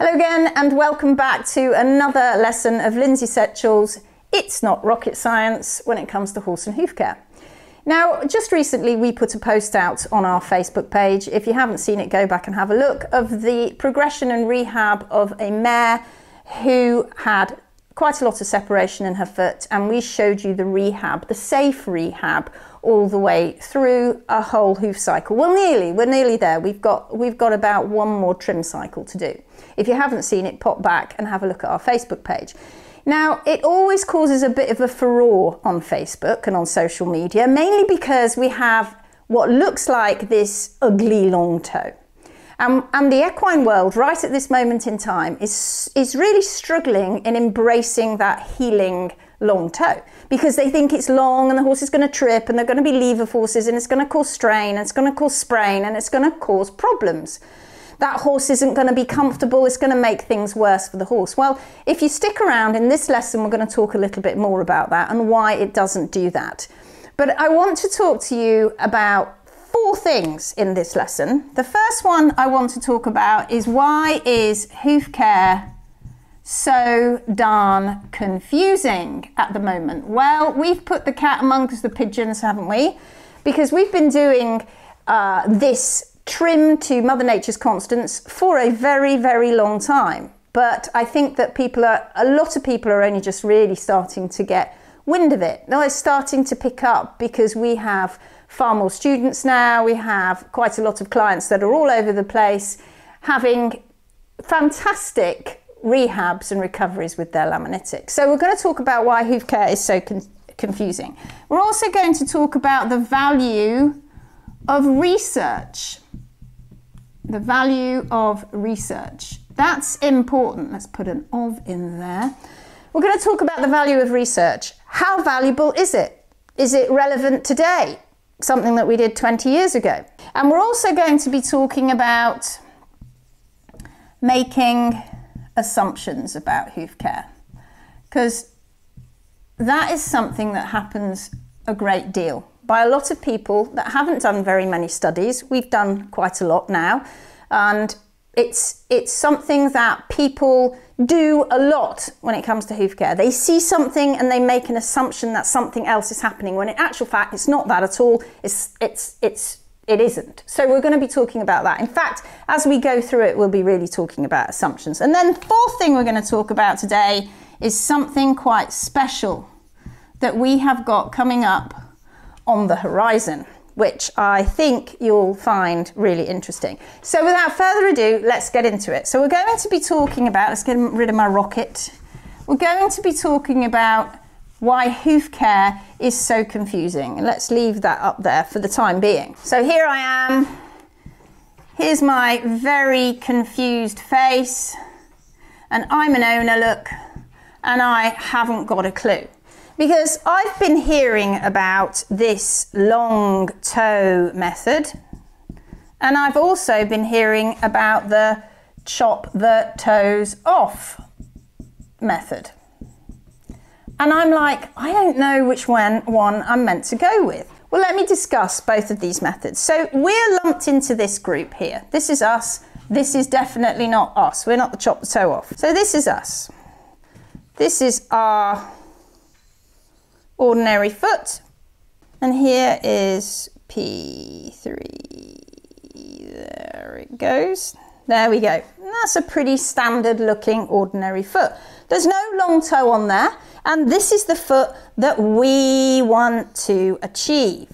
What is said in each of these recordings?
Hello again and welcome back to another lesson of Lindsay Setchell's It's Not Rocket Science when it comes to horse and hoof care. Now, just recently we put a post out on our Facebook page. If you haven't seen it, go back and have a look, of the progression and rehab of a mare who had quite a lot of separation in her foot, and we showed you the rehab, the safe rehab, all the way through a whole hoof cycle. We're nearly there. We've got about one more trim cycle to do. If you haven't seen it, pop back and have a look at our Facebook page. Now, it always causes a bit of a furore on Facebook and on social media, mainly because we have what looks like this ugly long toe. And the equine world, right at this moment in time, is really struggling in embracing that healing long toe, because they think it's long and the horse is going to trip and they're going to be lever forces and it's going to cause strain and it's going to cause sprain and it's going to cause problems. That horse isn't going to be comfortable, it's going to make things worse for the horse. Well, if you stick around in this lesson, we're going to talk a little bit more about that and why it doesn't do that. But I want to talk to you about 4 things in this lesson. The first one I want to talk about is, why is hoof care so darn confusing at the moment? Well, we've put the cat amongst the pigeons, haven't we? Because we've been doing this trim to Mother Nature's constants for a very, very long time. But I think that a lot of people are only just really starting to get wind of it. Now it's starting to pick up because we have far more students now. We have quite a lot of clients that are all over the place having fantastic rehabs and recoveries with their laminitis. So we're going to talk about why hoof care is so confusing. We're also going to talk about the value of research. The value of research. That's important. Let's put an of in there. We're going to talk about the value of research. How valuable is it? Is it relevant today? Something that we did 20 years ago. And we're also going to be talking about making assumptions about hoof care, because that is something that happens a great deal by a lot of people that haven't done very many studies. We've done quite a lot now, and it's something that people do a lot when it comes to hoof care. They see something and they make an assumption that something else is happening, when in actual fact it's not that at all. It isn't. So we're going to be talking about that. In fact, as we go through it, we'll be really talking about assumptions. And then the 4th thing we're going to talk about today is something quite special that we have got coming up on the horizon, which I think you'll find really interesting. So without further ado, let's get into it. So we're going to be talking about, let's get rid of my rocket. We're going to be talking about why hoof care is so confusing. And let's leave that up there for the time being. So here I am. Here's my very confused face. And I'm an owner, look, and I haven't got a clue. Because I've been hearing about this long toe method, and I've also been hearing about the chop the toes off method. And I'm like, I don't know which one I'm meant to go with. Well, let me discuss both of these methods. So we're lumped into this group here. This is us. This is definitely not us. We're not the chop the toe off. So this is us. This is our ordinary foot, and here is P3. There it goes. There we go. And that's a pretty standard looking ordinary foot. There's no long toe on there, and this is the foot that we want to achieve.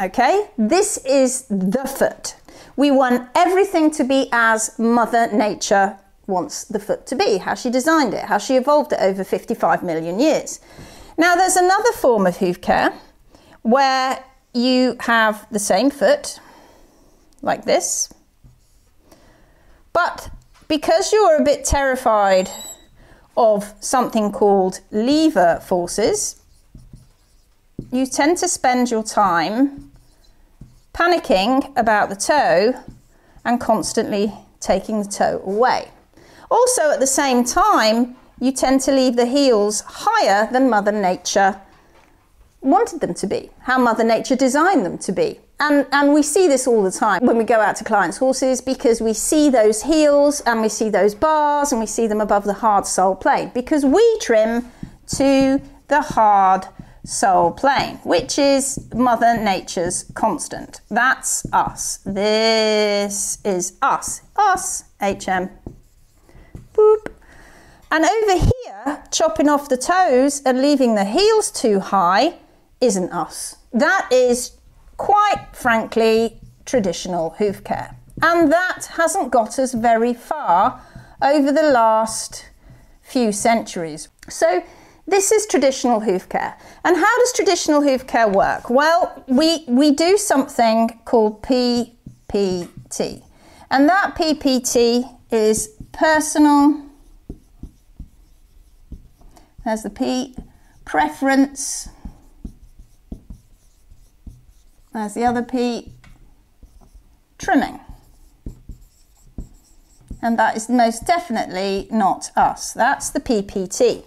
Okay, this is the foot. We want everything to be as Mother Nature wants the foot to be, how she designed it, how she evolved it over 55 million years. Now there's another form of hoof care where you have the same foot like this, but because you're a bit terrified of something called lever forces, you tend to spend your time panicking about the toe and constantly taking the toe away. Also at the same time, you tend to leave the heels higher than Mother Nature wanted them to be, how Mother Nature designed them to be. And we see this all the time when we go out to clients' horses, because we see those heels and we see those bars and we see them above the hard sole plane, because we trim to the hard sole plane, which is Mother Nature's constant. That's us. This is us. Us, HM. Boop. And over here, chopping off the toes and leaving the heels too high isn't us. That is, quite frankly, traditional hoof care. And that hasn't got us very far over the last few centuries. So this is traditional hoof care. And how does traditional hoof care work? Well, we do something called PPT. And that PPT is personal, there's the P, preference, there's the other P, trimming. And that is most definitely not us. That's the PPT.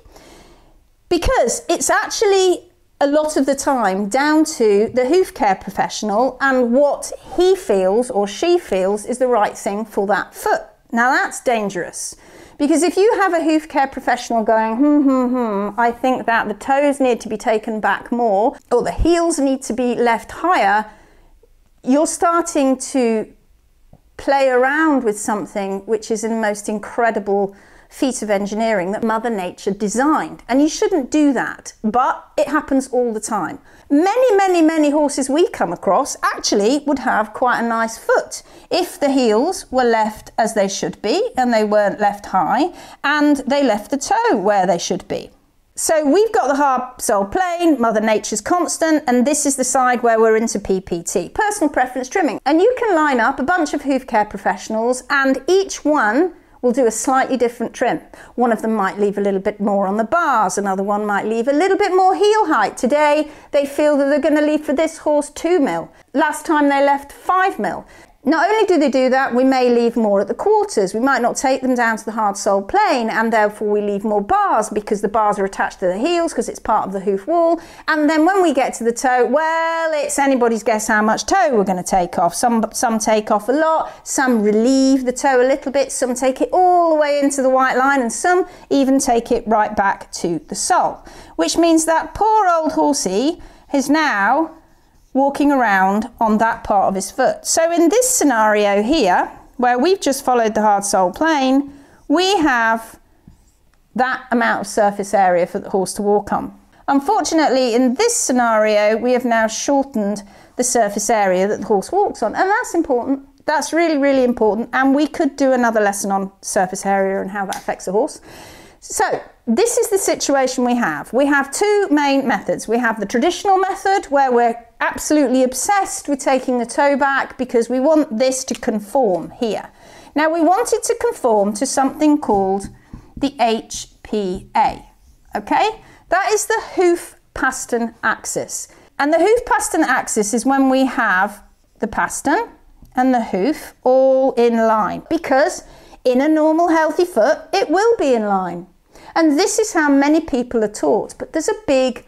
Because it's actually a lot of the time down to the hoof care professional and what he feels or she feels is the right thing for that foot. Now that's dangerous, because if you have a hoof care professional going, I think that the toes need to be taken back more or the heels need to be left higher, you're starting to play around with something which is the most incredible feat of engineering that Mother Nature designed. And you shouldn't do that, but it happens all the time. Many horses we come across actually would have quite a nice foot if the heels were left as they should be and they weren't left high and they left the toe where they should be. So we've got the hard sole plane, Mother Nature's constant, and this is the side where we're into PPT, personal preference trimming. And you can line up a bunch of hoof care professionals and each one will do a slightly different trim. One of them might leave a little bit more on the bars, another one might leave a little bit more heel height. Today they feel that they're going to leave for this horse 2 mil. Last time they left 5 mil. Not only do they do that, we may leave more at the quarters. We might not take them down to the hard sole plane and therefore we leave more bars because the bars are attached to the heels because it's part of the hoof wall. And then when we get to the toe, well, it's anybody's guess how much toe we're going to take off. Some take off a lot, some relieve the toe a little bit, some take it all the way into the white line and some even take it right back to the sole. Which means that poor old horsey is now walking around on that part of his foot. So in this scenario here, where we've just followed the hard sole plane, we have that amount of surface area for the horse to walk on. Unfortunately, in this scenario, we have now shortened the surface area that the horse walks on, and that's important. That's really, really important, and we could do another lesson on surface area and how that affects a horse. So this is the situation we have. We have two main methods. We have the traditional method where we're absolutely obsessed with taking the toe back because we want this to conform here. Now we want it to conform to something called the HPA, okay? That is the hoof pastern axis. And the hoof pastern axis is when we have the pastern and the hoof all in line, because in a normal healthy foot, it will be in line. And this is how many people are taught, but there's a big,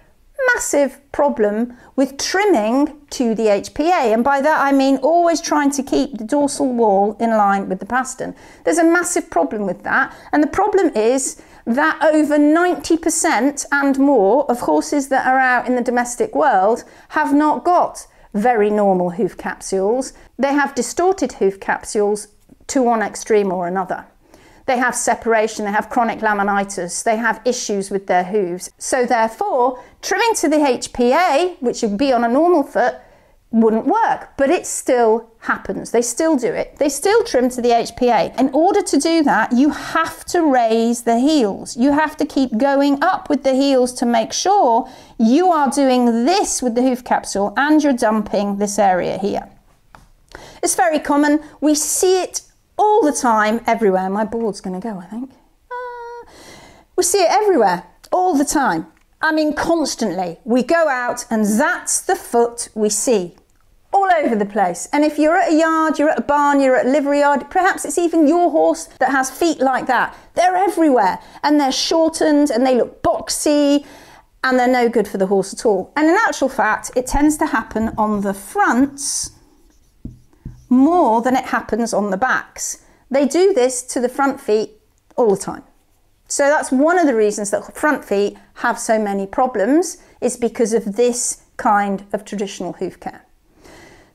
massive problem with trimming to the HPA. And by that I mean always trying to keep the dorsal wall in line with the pastern. There's a massive problem with that. And the problem is that over 90% and more of horses that are out in the domestic world have not got very normal hoof capsules. They have distorted hoof capsules to one extreme or another. They have separation, they have chronic laminitis, they have issues with their hooves. So therefore, trimming to the HPA, which would be on a normal foot, wouldn't work, but it still happens. They still do it. They still trim to the HPA. In order to do that, you have to raise the heels. You have to keep going up with the heels to make sure you are doing this with the hoof capsule and you're dumping this area here. It's very common. We see it all the time, everywhere. My board's going to go, I think. We see it everywhere, all the time. I mean, constantly. We go out and that's the foot we see all over the place. And if you're at a yard, you're at a barn, you're at a livery yard, perhaps it's even your horse that has feet like that. They're everywhere and they're shortened and they look boxy and they're no good for the horse at all. And in actual fact, it tends to happen on the fronts more than it happens on the backs. They do this to the front feet all the time. So that's one of the reasons that front feet have so many problems, is because of this kind of traditional hoof care.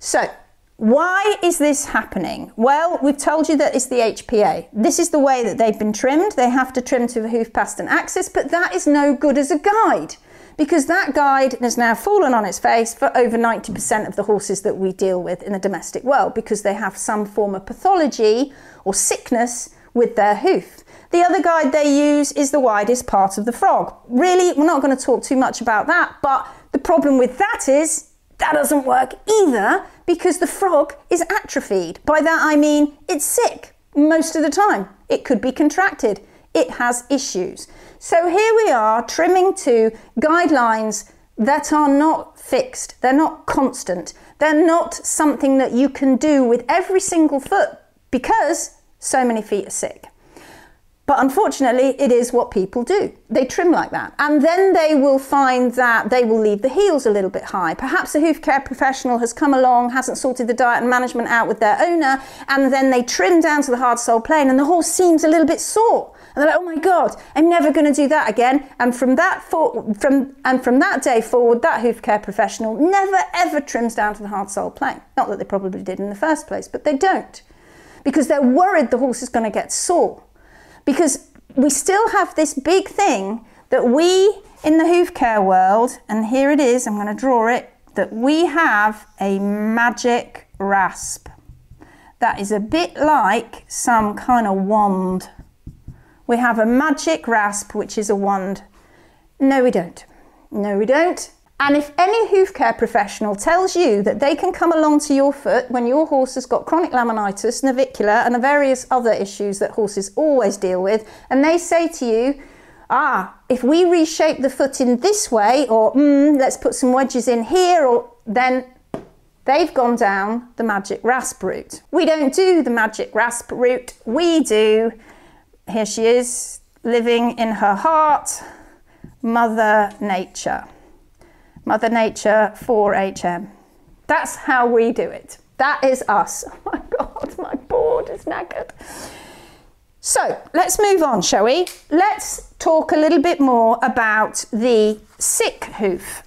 So why is this happening? Well, we've told you that it's the HPA. This is the way that they've been trimmed. They have to trim to the hoof pastern axis, but that is no good as a guide, because that guide has now fallen on its face for over 90% of the horses that we deal with in the domestic world, because they have some form of pathology or sickness with their hoof. The other guide they use is the widest part of the frog. Really, we're not going to talk too much about that, but the problem with that is that doesn't work either, because the frog is atrophied. By that I mean it's sick most of the time. It could be contracted. It has issues. So here we are trimming to guidelines that are not fixed. They're not constant. They're not something that you can do with every single foot, because so many feet are sick. But unfortunately, it is what people do. They trim like that. And then they will find that they will leave the heels a little bit high. Perhaps a hoof care professional has come along, hasn't sorted the diet and management out with their owner, and then they trim down to the hard sole plane and the horse seems a little bit sore. And they're like, oh my God, I'm never going to do that again. And from that day forward, that hoof care professional never ever trims down to the hard sole plane. Not that they probably did in the first place, but they don't. Because they're worried the horse is going to get sore. Because we still have this big thing that we in the hoof care world, and here it is, I'm going to draw it, that we have a magic rasp. That is a bit like some kind of wand. We have a magic rasp, which is a wand. No, we don't. No, we don't. And if any hoof care professional tells you that they can come along to your foot when your horse has got chronic laminitis, navicular, and the various other issues that horses always deal with, and they say to you, if we reshape the foot in this way, or let's put some wedges in here, or then they've gone down the magic rasp route. We don't do the magic rasp route. We do, here she is, living in her heart, Mother Nature. Mother Nature 4HM. That's how we do it. That is us. Oh my God, my board is knackered. So let's move on, shall we? Let's talk a little bit more about the sick hoof.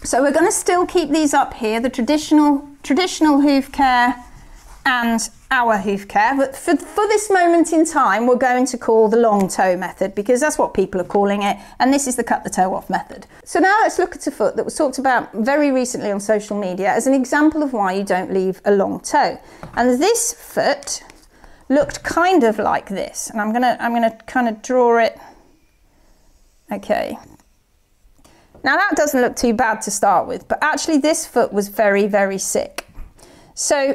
So we're going to still keep these up here, the traditional hoof care and our hoof care, but for this moment in time we're going to call the long toe method, because that's what people are calling it, and this is the cut the toe off method. So now let's look at a foot that was talked about very recently on social media as an example of why you don't leave a long toe. And this foot looked kind of like this, and I'm gonna kind of draw it. Okay, now that doesn't look too bad to start with, but actually this foot was very, very sick. So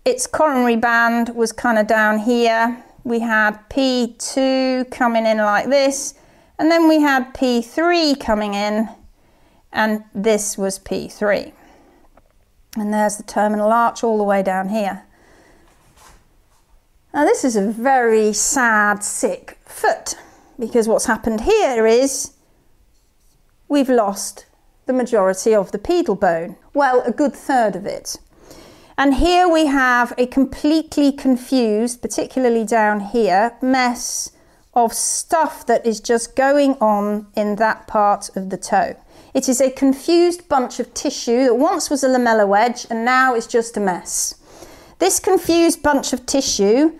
its coronary band was kind of down here. We had P2 coming in like this, and then we had P3 coming in, and this was P3. And there's the terminal arch all the way down here. Now this is a very sad, sick foot, because what's happened here is we've lost the majority of the pedal bone. Well, a good third of it. And here we have a completely confused, particularly down here, mess of stuff that is just going on in that part of the toe. It is a confused bunch of tissue that once was a lamella wedge and now is just a mess. This confused bunch of tissue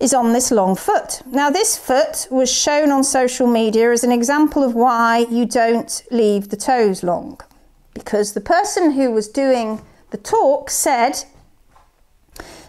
is on this long foot. Now this foot was shown on social media as an example of why you don't leave the toes long, because the person who was doing the talk said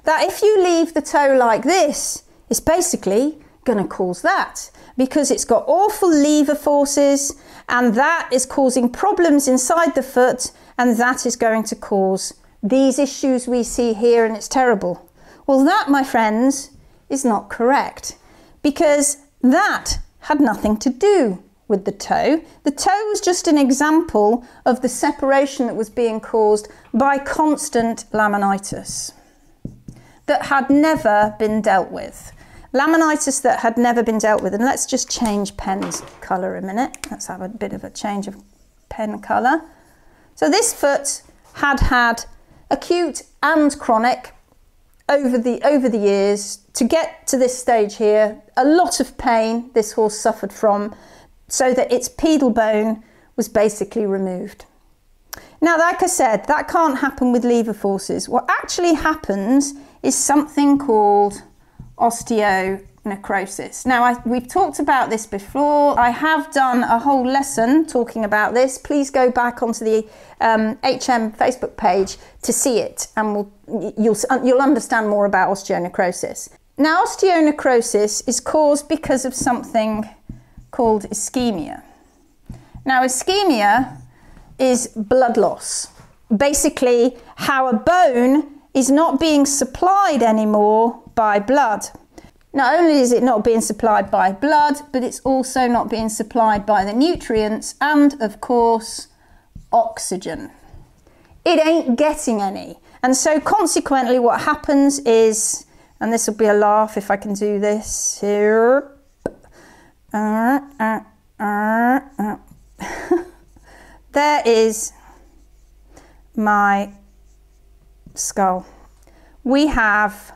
that if you leave the toe like this, it's basically going to cause that, because it's got awful lever forces, and that is causing problems inside the foot, and that is going to cause these issues we see here, and it's terrible. Well, that, my friends, is not correct, because that had nothing to do with the toe. The toe was just an example of the separation that was being caused by constant laminitis that had never been dealt with. Laminitis that had never been dealt with. And let's just change pen's colour a minute. Let's have a bit of a change of pen colour. So this foot had acute and chronic, over the years, to get to this stage here. A lot of pain this horse suffered from, so that its pedal bone was basically removed. Now, like I said, that can't happen with lever forces. What actually happens is something called osteonecrosis. Now, we've talked about this before. I have done a whole lesson talking about this. Please go back onto the HM Facebook page to see it, and you'll understand more about osteonecrosis. Now, osteonecrosis is caused because of something called ischemia. Now, ischemia is blood loss. Basically, how a bone is not being supplied anymore by blood. Not only is it not being supplied by blood, but it's also not being supplied by the nutrients and, of course, oxygen. It ain't getting any. And so consequently what happens is, and this will be a laugh if I can do this here. There is my skull. We have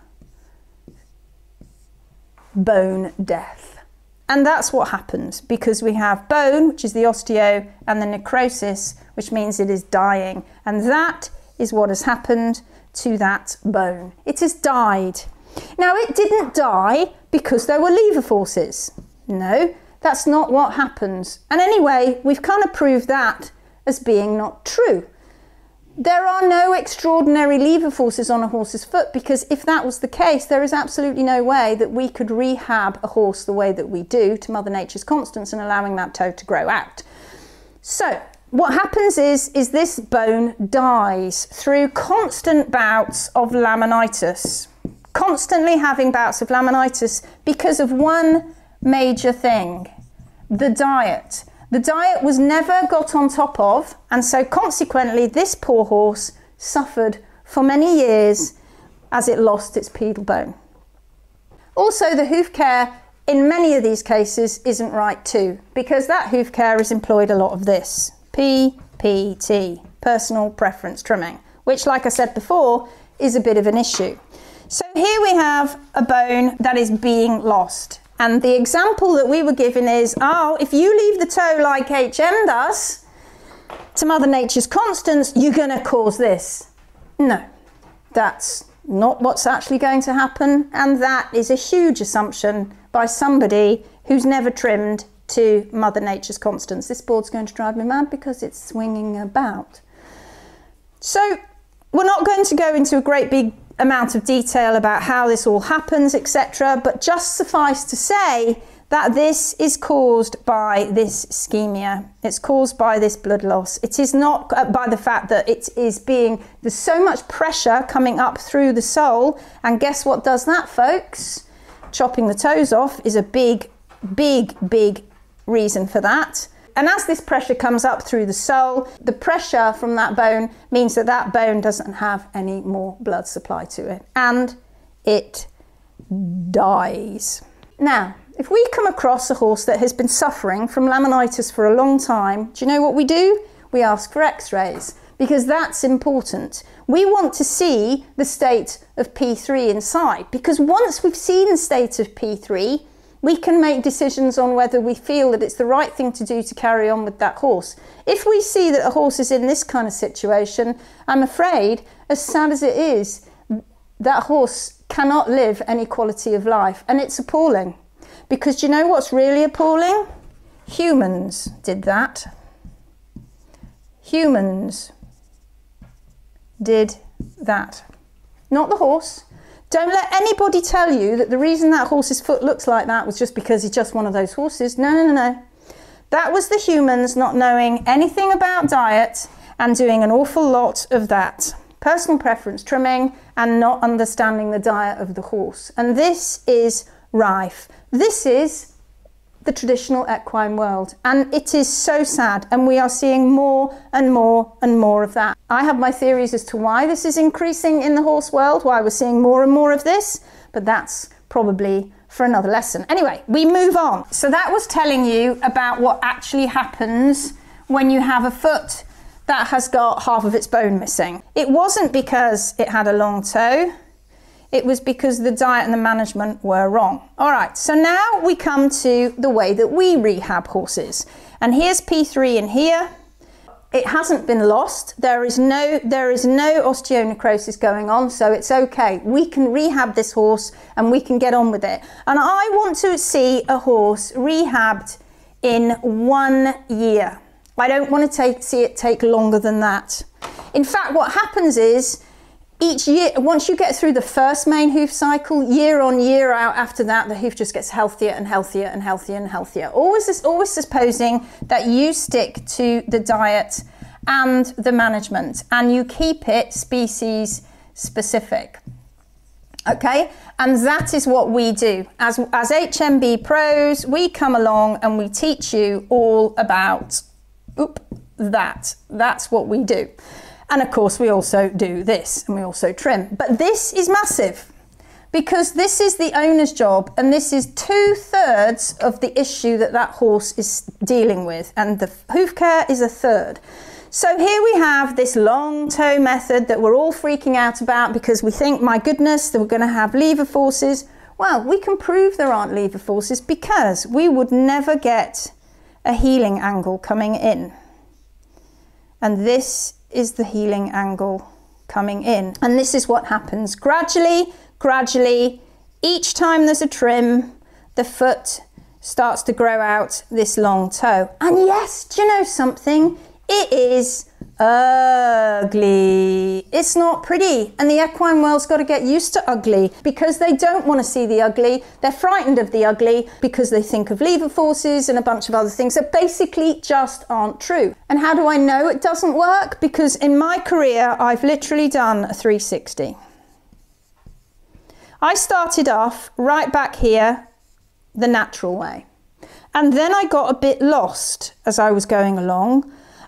bone death. And that's what happens, because we have bone, which is the osteo, and the necrosis, which means it is dying. And that is what has happened to that bone. It has died. Now, it didn't die because there were lever forces. No, that's not what happens. And anyway, we've kind of proved that as being not true. There are no extraordinary lever forces on a horse's foot, because if that was the case, there is absolutely no way that we could rehab a horse the way that we do to Mother Nature's constants and allowing that toe to grow out. So what happens is this bone dies through constant bouts of laminitis, constantly having bouts of laminitis because of one major thing: the diet. The diet was never got on top of, and so consequently this poor horse suffered for many years as it lost its pedal bone. Also, the hoof care in many of these cases isn't right too, because that hoof care has employed a lot of this, PPT, personal preference trimming, which, like I said before, is a bit of an issue. So here we have a bone that is being lost. And the example that we were given is, oh, if you leave the toe like HM does to Mother Nature's constants, you're going to cause this. No, that's not what's actually going to happen. And that is a huge assumption by somebody who's never trimmed to Mother Nature's constants. This board's going to drive me mad because it's swinging about. So we're not going to go into a great big amount of detail about how this all happens, etc., but just suffice to say that this is caused by this ischemia. It's caused by this blood loss. It is not by the fact that there's so much pressure coming up through the sole, and guess what does that, folks? Chopping the toes off is a big reason for that. And as this pressure comes up through the sole, the pressure from that bone means that that bone doesn't have any more blood supply to it, and it dies. Now, if we come across a horse that has been suffering from laminitis for a long time, do you know what we do? We ask for x-rays, because that's important. We want to see the state of P3 inside, because once we've seen the state of P3, we can make decisions on whether we feel that it's the right thing to do to carry on with that horse. If we see that a horse is in this kind of situation, I'm afraid, as sad as it is, that horse cannot live any quality of life. And it's appalling. Because do you know what's really appalling? Humans did that. Humans did that. Not the horse. Don't let anybody tell you that the reason that horse's foot looks like that was just because he's just one of those horses. No. That was the humans not knowing anything about diet and doing an awful lot of that. Personal preference trimming and not understanding the diet of the horse. And this is rife. This is the traditional equine world, and it is so sad, and we are seeing more and more and more of that. I have my theories as to why this is increasing in the horse world, why we're seeing more and more of this, but that's probably for another lesson. Anyway, we move on. So that was telling you about what actually happens when you have a foot that has got half of its bone missing. It wasn't because it had a long toe. It was because the diet and the management were wrong. All right, so now we come to the way that we rehab horses. And here's P3 in here. It hasn't been lost. There is no osteonecrosis going on, so it's okay. We can rehab this horse and we can get on with it. And I want to see a horse rehabbed in 1 year. I don't want to see it take longer than that. In fact, what happens is each year, once you get through the first main hoof cycle, year on year out after that, the hoof just gets healthier and healthier and healthier and healthier. Always supposing that you stick to the diet and the management and you keep it species specific. Okay, and that is what we do. As HMB pros, we come along and we teach you all about that. That's what we do. And of course, we also do this and we also trim. But this is massive because this is the owner's job and this is 2/3 of the issue that horse is dealing with. And the hoof care is 1/3. So here we have this long toe method that we're all freaking out about because we think, my goodness, that we're going to have lever forces. Well, we can prove there aren't lever forces because we would never get a healing angle coming in. And this is the healing angle coming in. And this is what happens gradually, each time there's a trim, the foot starts to grow out this long toe. And yes, do you know something? It is ugly. It's not pretty. And the equine world's got to get used to ugly because they don't want to see the ugly. They're frightened of the ugly because they think of lever forces and a bunch of other things that basically just aren't true. And how do I know it doesn't work? Because in my career, I've literally done a 360. I started off right back here, the natural way. And then I got a bit lost as I was going along.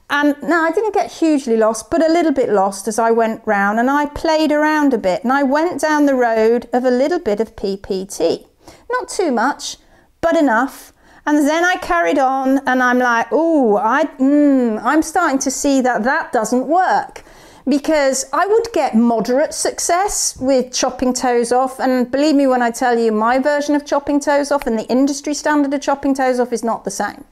And no, I didn't get hugely lost, but a little bit lost as I went round and I played around a bit and I went down the road of a little bit of PPT. Not too much, but enough. And then I carried on and I'm like, oh, I'm starting to see that doesn't work. Because I would get moderate success with chopping toes off. And believe me when I tell you, my version of chopping toes off and the industry standard of chopping toes off is not the same.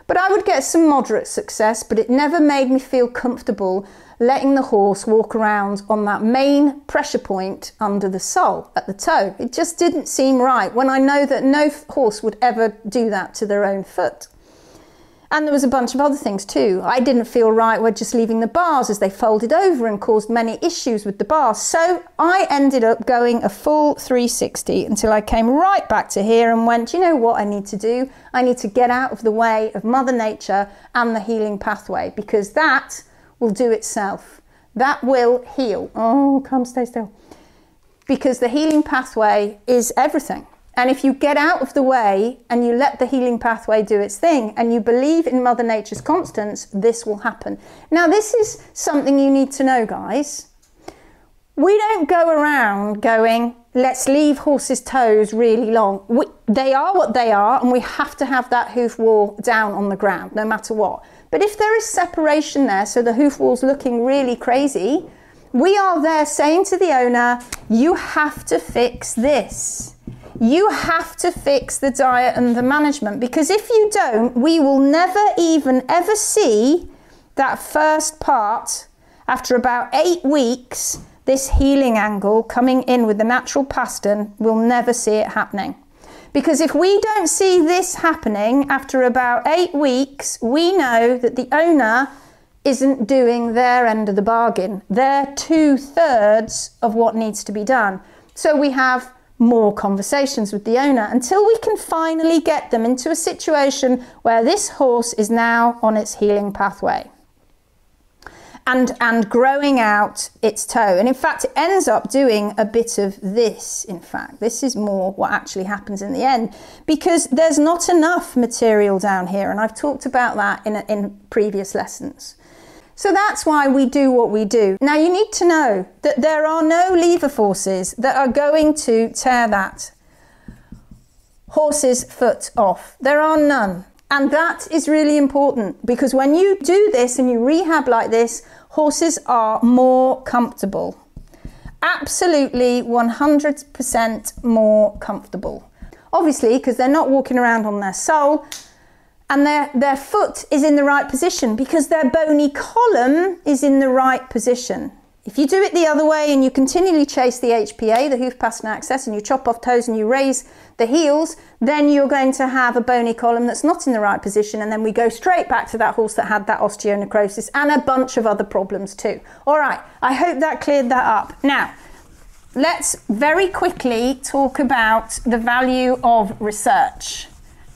But I would get some moderate success, but it never made me feel comfortable letting the horse walk around on that main pressure point under the sole at the toe. It just didn't seem right when I know that no horse would ever do that to their own foot. And there was a bunch of other things too. I didn't feel right with just leaving the bars as they folded over and caused many issues with the bars. So I ended up going a full 360 until I came right back to here and went, you know what I need to do? I need to get out of the way of Mother Nature and the healing pathway because that will do itself. That will heal. Oh, come stay still. Because the healing pathway is everything. And if you get out of the way and you let the healing pathway do its thing and you believe in Mother Nature's constants, this will happen. Now, this is something you need to know, guys. We don't go around going, let's leave horses' toes really long. They are what they are, and we have to have that hoof wall down on the ground, no matter what. But if there is separation there, so the hoof wall's looking really crazy, we are there saying to the owner, you have to fix this. You have to fix the diet and the management, because if you don't, we will never even ever see that first part after about 8 weeks, this healing angle coming in with the natural pastern. We'll never see it happening. Because if we don't see this happening after about 8 weeks, we know that the owner isn't doing their end of the bargain. They're 2/3 of what needs to be done. So we have more conversations with the owner until we can finally get them into a situation where this horse is now on its healing pathway and growing out its toe. And in fact, it ends up doing a bit of this. In fact, this is more what actually happens in the end, because there's not enough material down here. And I've talked about that in previous lessons. So that's why we do what we do. Now you need to know that there are no lever forces that are going to tear that horse's foot off. There are none. And that is really important, because when you do this and you rehab like this, horses are more comfortable. Absolutely 100% more comfortable. Obviously, because they're not walking around on their sole, and their foot is in the right position because their bony column is in the right position. If you do it the other way and you continually chase the HPA, the hoof pattern access, and you chop off toes and you raise the heels, then you're going to have a bony column that's not in the right position, and then we go straight back to that horse that had that osteonecrosis and a bunch of other problems too. All right, I hope that cleared that up. Now, let's very quickly talk about the value of research,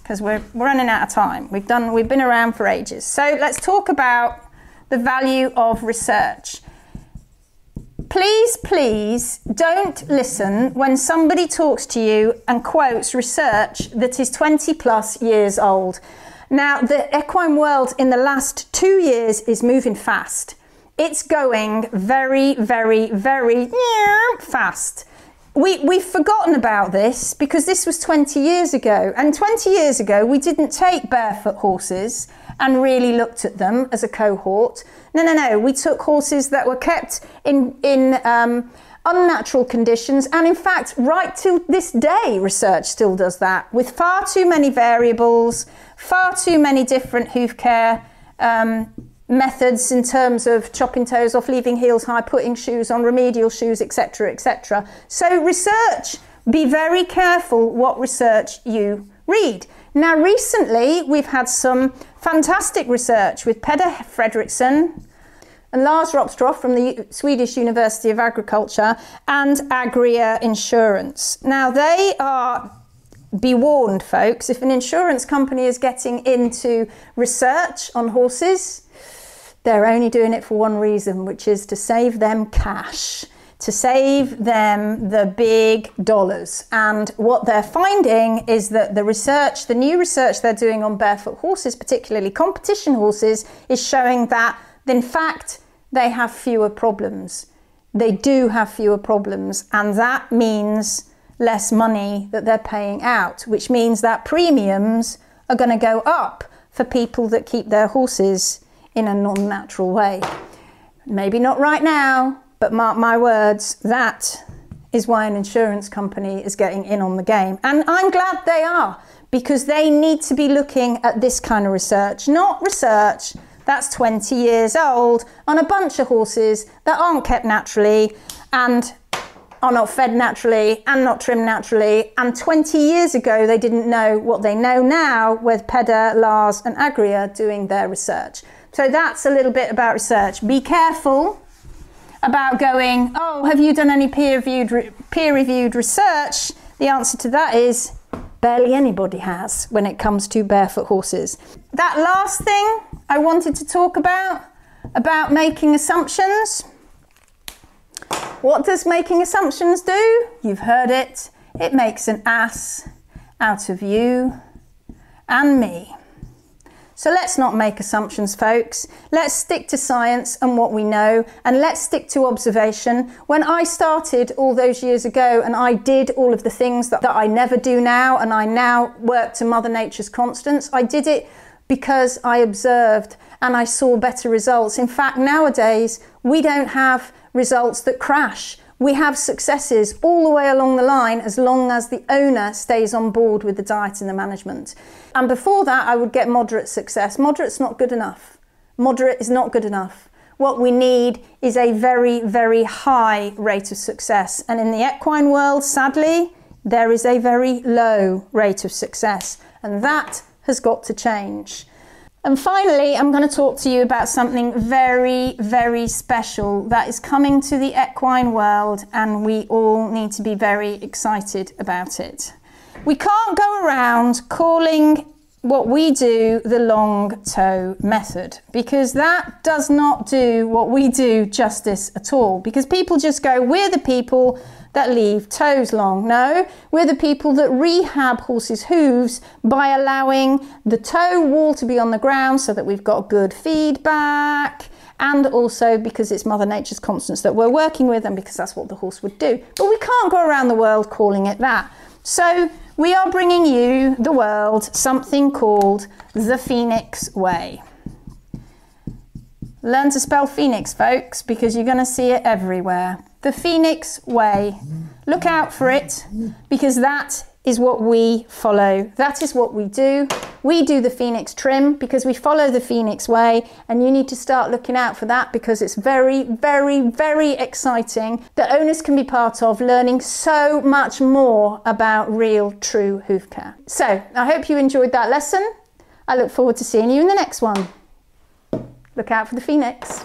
because we're running out of time. We've been around for ages. So let's talk about the value of research. Please don't listen when somebody talks to you and quotes research that is 20 plus years old. Now, the equine world in the last 2 years is moving fast. It's going very, very, very fast. We've forgotten about this because this was 20 years ago. And 20 years ago, we didn't take barefoot horses and really looked at them as a cohort. No. We took horses that were kept in unnatural conditions. And in fact, right till this day, research still does that, with far too many variables, far too many different hoof care methods in terms of chopping toes off, leaving heels high, putting shoes on, remedial shoes, etc., etc. So research, be very careful what research you read. Now, recently, we've had some fantastic research with Peder Fredriksson and Lars Ropstroff from the Swedish University of Agriculture and Agria Insurance. Now, they are, be warned, folks, if an insurance company is getting into research on horses, they're only doing it for one reason, which is to save them cash, to save them the big dollars. And what they're finding is that the new research they're doing on barefoot horses, particularly competition horses, is showing that, in fact, they have fewer problems. They do have fewer problems, and that means less money that they're paying out, which means that premiums are going to go up for people that keep their horses in a non-natural way. Maybe not right now, but mark my words, that is why an insurance company is getting in on the game. And I'm glad they are, because they need to be looking at this kind of research, not research that's 20 years old on a bunch of horses that aren't kept naturally and are not fed naturally and not trimmed naturally. And 20 years ago, they didn't know what they know now with Peder, Lars and Agria doing their research. So that's a little bit about research. Be careful about going, oh, have you done any peer-reviewed research? The answer to that is barely anybody has when it comes to barefoot horses. That last thing I wanted to talk about making assumptions. What does making assumptions do? You've heard it. It makes an ass out of you and me. So let's not make assumptions, folks. Let's stick to science and what we know, and let's stick to observation. When I started all those years ago and I did all of the things that I never do now, and I now work to Mother Nature's constants, I did it because I observed and I saw better results. In fact, nowadays, we don't have results that crash. We have successes all the way along the line as long as the owner stays on board with the diet and the management. And before that, I would get moderate success. Moderate's not good enough. Moderate is not good enough. What we need is a very, very high rate of success. And in the equine world, sadly, there is a very low rate of success. And that has got to change. And finally, I'm going to talk to you about something very, very special that is coming to the equine world, and we all need to be very excited about it. We can't go around calling what we do the long toe method, because that does not do what we do justice at all. Because people just go, we're the people that leave toes long. No, we're the people that rehab horses' hooves by allowing the toe wall to be on the ground so that we've got good feedback, and also because it's Mother Nature's constants that we're working with, and because that's what the horse would do. But we can't go around the world calling it that. So we are bringing you, the world, something called the Phoenix Way. Learn to spell Phoenix, folks, because you're going to see it everywhere. The Phoenix Way. Look out for it, because that is what we follow. That is what we do. We do the Phoenix trim because we follow the Phoenix Way, and you need to start looking out for that because it's very, very, very exciting that owners can be part of, learning so much more about real, true hoof care. So I hope you enjoyed that lesson. I look forward to seeing you in the next one. Look out for the Phoenix.